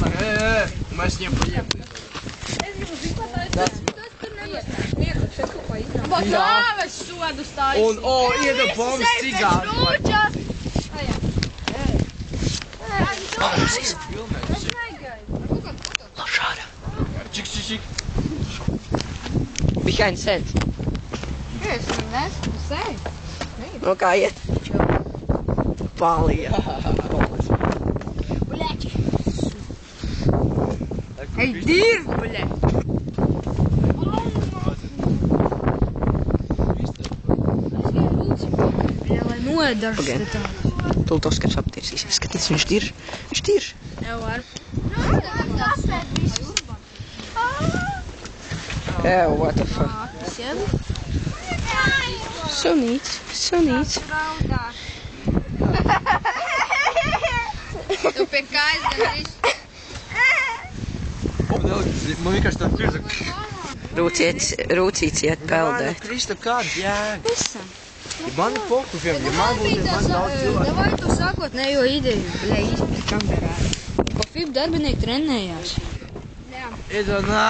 sanāk, mēs viņiem pa iepīt. Es gribu zināt, tas tur nenosmēs. Mieku, šeit kaut ko iznāk. Vat nāves sodus taisīt. Un, ieda bombas cigāru. Rūčas. Šāda. Čik. Behind set. Es nesu, sēj. No kā iet? Pālijā. Bļaķi. Ej, dirv, bļaķi. Lai noedarš te tā. Tūlīt Oskars aptiesīs. Skaties, viņš dirž. Jau var. Oh, what the fuck. Sievi? So neat. Tu pie kājas gandrīz. Man vienkārši tā pirza. Rūcīts iet peldēt. Krista, kāda jēga? Visam. Man pokufiem, ja man būtu man daudz cilvēku. Davai tu sākotnējo ideju, bļa, izpīt kamerā. Ko FIB darbinieki trenējās. Iedod, nā.